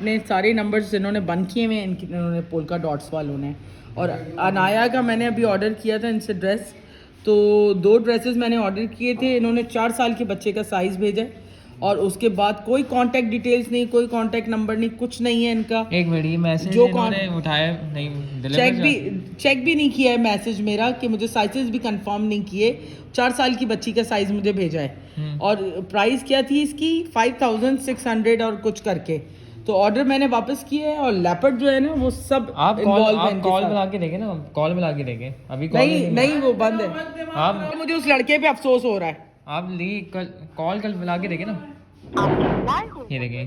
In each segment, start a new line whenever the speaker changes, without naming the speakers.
अपने सारे नंबर्स जिन्होंने बंद किए हुए हैं इन्होंने पोल्का डॉट्स वालों ने। और अनाया का मैंने अभी ऑर्डर किया था इनसे ड्रेस, तो 2 ड्रेसेस मैंने ऑर्डर किए थे। इन्होंने 4 साल के बच्चे का साइज़ भेजा है और उसके बाद कोई कांटेक्ट डिटेल्स नहीं, कोई कांटेक्ट नंबर नहीं, कुछ नहीं है इनका।
एक मिनट, ये मैसेज
जो
इन्होंने उठाया नहीं,
चेक भी नहीं किया है मैसेज मेरा कि मुझे साइजेस भी कंफर्म नहीं किए। 4 साल की बच्ची का साइज़ मुझे भेजा है और प्राइस क्या थी इसकी 5600 और कुछ करके। तो ऑर्डर मैंने वापस किया है और लेपर्ड जो है ना वो सब
आप कॉल मिला के देखें ना, कॉल मिला के देखें। अभी
नहीं वो बंद है।
आप
मुझे उस लड़के पे अफसोस हो रहा है।
आप कल मिला के देखें ना, ये देखें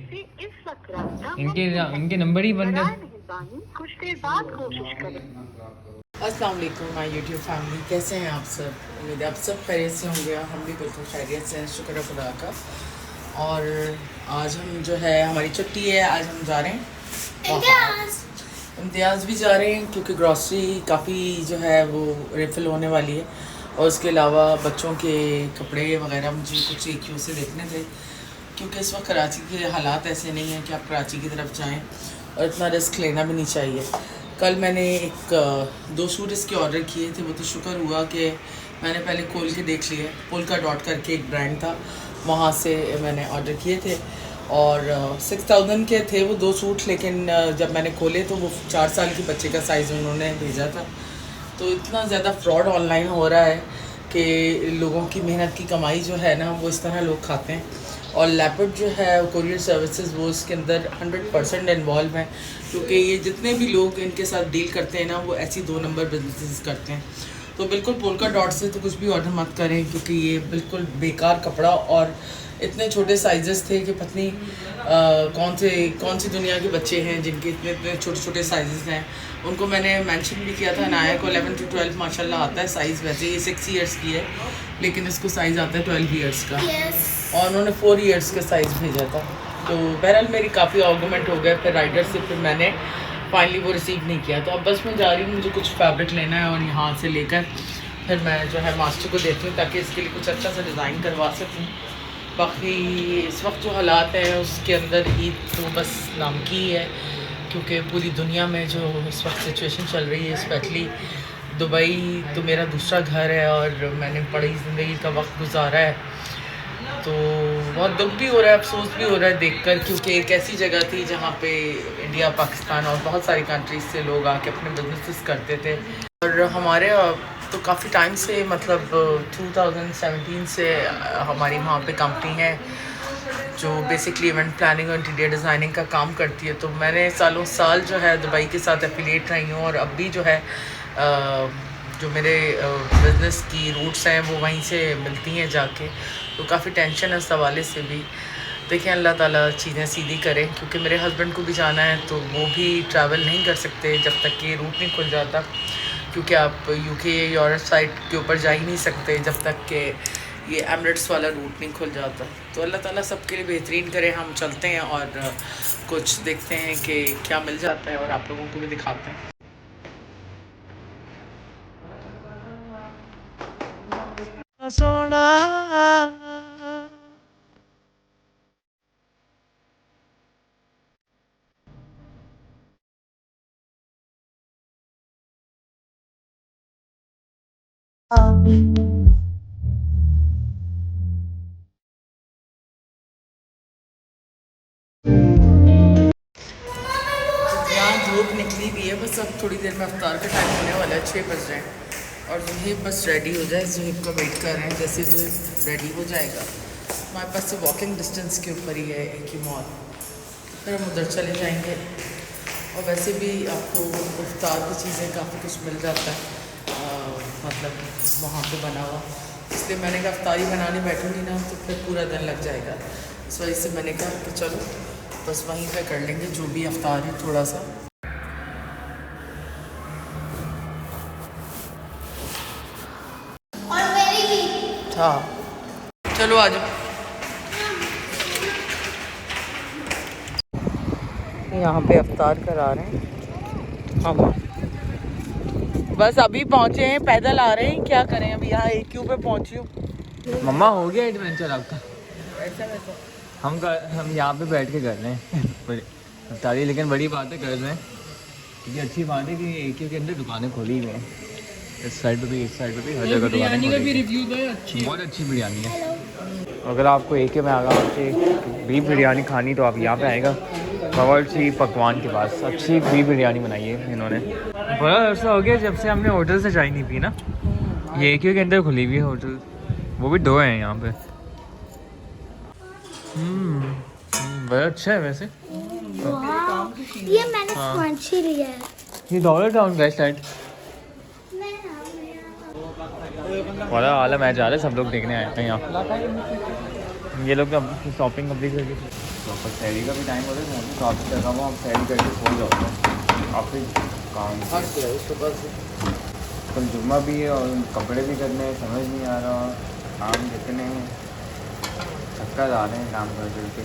इनके नंबर ही बंद है।
कुछ देर बाद कोशिश करें।
अस्सलाम वालेकुम माय यूट्यूब फैमिली, कैसे हैं आप सब? उम्मीद है आप सब खैरियत से होंगे। हम भी बिल्कुल खैरियत से हैं, शुक्र है खुदा का। और आज हम जो है हमारी छुट्टी है, आज हम जा रहे हैं इम्तियाज़ भी जा रहे हैं क्योंकि ग्रॉसरी काफ़ी जो है वो रिफ़िल होने वाली है। और उसके अलावा बच्चों के कपड़े वगैरह मुझे कुछ एक से देखने थे क्योंकि इस वक्त कराची के हालात ऐसे नहीं हैं कि आप कराची की तरफ जाएं और इतना रिस्क लेना भी नहीं चाहिए। कल मैंने 2 सूट इसके ऑर्डर किए थे, वो तो शुक्र हुआ कि मैंने पहले खोल के देख लिया। पोल्का डॉट करके एक ब्रांड था, वहाँ से मैंने ऑर्डर किए थे और 6000 के थे वो 2 सूट। लेकिन जब मैंने खोले तो वो 4 साल के बच्चे का साइज़ उन्होंने भेजा था। तो इतना ज़्यादा फ्रॉड ऑनलाइन हो रहा है कि लोगों की मेहनत की कमाई जो है ना वो इस तरह लोग खाते हैं। और लेपर्ड जो है कुरियर सर्विसेज वो इसके अंदर 100% इन्वॉल्व हैं क्योंकि ये जितने भी लोग इनके साथ डील करते हैं ना वो ऐसी 2 नंबर बिजनेस करते हैं। तो बिल्कुल पोल्का डॉट से तो कुछ भी ऑर्डर मत करें क्योंकि ये बिल्कुल बेकार कपड़ा और इतने छोटे साइजेस थे कि पत्नी कौन सी दुनिया के बच्चे हैं जिनके इतने इतने छोटे छोटे साइजेस हैं। उनको मैंने मेंशन भी किया था, नाया को 11 to 12 माशाल्लाह आता है साइज़। वैसे ये 6 ईयर्स की है लेकिन इसको साइज़ आता है 12 ईयर्स का। और उन्होंने 4 ईयर्स का साइज़ भेजा था। तो बहरहाल मेरी काफ़ी आर्गूमेंट हो गए फिर राइडर से, फिर मैंने फाइनली वो रिसीव नहीं किया। तो अब बस मैं जा रही हूँ, मुझे कुछ फैब्रिक लेना है और यहाँ से लेकर फिर मैं जो है मास्टर को देती हूँ ताकि इसके लिए कुछ अच्छा सा डिज़ाइन करवा सकूँ। बाकी इस वक्त जो हालात हैं उसके अंदर ईद तो बस नाम की ही है क्योंकि पूरी दुनिया में जो इस वक्त सिचुएशन चल रही है, स्पेशली दुबई तो मेरा दूसरा घर है और मैंने बड़ी ज़िंदगी का वक्त गुजारा है। तो बहुत दुख भी हो रहा है, अफसोस भी हो रहा है देखकर क्योंकि एक ऐसी जगह थी जहाँ पे इंडिया, पाकिस्तान और बहुत सारी कंट्रीज से लोग आके अपने बिजनेसेस करते थे। और हमारे तो काफ़ी टाइम से मतलब 2017 से हमारी वहाँ पे कंपनी है जो बेसिकली इवेंट प्लानिंग और इंटीरियर डिज़ाइनिंग का काम करती है। तो मैंने सालों साल जो है दुबई के साथ एफिलिएट रही हूँ और अब भी जो है जो मेरे बिज़नेस की रूट्स हैं वो वहीं से मिलती हैं जाके। तो काफ़ी टेंशन है इस हवाले से भी। देखें अल्लाह ताला चीज़ें सीधी करें क्योंकि मेरे हस्बैंड को भी जाना है तो वो भी ट्रैवल नहीं कर सकते जब तक कि रूट नहीं खुल जाता क्योंकि आप यूके यूरोप साइड के ऊपर जा ही नहीं सकते जब तक कि ये एमिरेट्स वाला रूट नहीं खुल जाता। तो अल्लाह ताला सबके लिए बेहतरीन करे। हम चलते हैं और कुछ देखते हैं कि क्या मिल जाता है और आप लोगों को भी दिखाते हैं। सोना यहाँ धूप निकली भी है, बस अब थोड़ी देर में अफ्तार का टाइम होने वाला है, 6 बज रहे हैं। और जुहेब बस रेडी हो जाए, जुहेब का वेट कर रहे हैं। जैसे जुहेब रेडी हो जाएगा हमारे पास से वॉकिंग डिस्टेंस के ऊपर ही है एक ही मॉल, फिर हम उधर चले जाएंगे। और वैसे भी आपको इफ्तार की चीज़ें काफ़ी कुछ मिल जाता है मतलब वहाँ पे बना हुआ। इसलिए मैंने कहा इफ्तारी बनाने बैठूँगी ना तो फिर पूरा दिन लग जाएगा। इस वजह से मैंने कहा कि चलो बस वहीं पे कर लेंगे जो भी इफ्तार है थोड़ा सा। हाँ चलो आ जाओ। यहाँ पे इफ्तार करा रहे हैं हम, बस अभी पहुँचे हैं, पैदल आ रहे हैं, क्या करें। अभी यहाँ AQ पे पहुँची हूँ।
मम्मा हो गया एडवेंचर आपका?
ऐसा वैसा
हम यहाँ पे बैठ के कर रहे हैं ताली, लेकिन बड़ी बात है कर्ज में, क्योंकि अच्छी बात है कि एक के अंदर दुकानें खोली हुई हैं, इस साइड पे भी इस साइड पे भी, हर जगह दुकानें खोली।
रिव्यू दो, अच्छी
बहुत अच्छी बिरयानी है। अगर आपको एक में आगा बीफ बिरयानी खानी तो आप यहाँ पे आएगा बावर्ची पकवान के पास। अच्छी बीफ बिरयानी बनाई है इन्होंने। बड़ा अर्सा हो गया जब से हमने होटल से चाय नहीं पी ना। ये एक के अंदर खुली हुई है होटल, वो भी 2 हैं यहाँ पे। बड़ा अच्छा है वैसे।
ये मैंने स्पंज ही लिया है।
ये डॉलर टाउन का साइड वाला वाला मैच आ रहा है, सब लोग देखने आए हैं यहाँ। ये लोग अब शॉपिंग कंप्लीट करके प्रॉपर शहरी का भी टाइम हो रहा है, तो आपसे लगा हुआ आप शहरी करके खोल जाओ आप फिर काम कल जुम्मा भी है और कपड़े भी करने हैं, समझ नहीं आ रहा काम कितने हैं, चक्कर आ रहे हैं काम कर करके।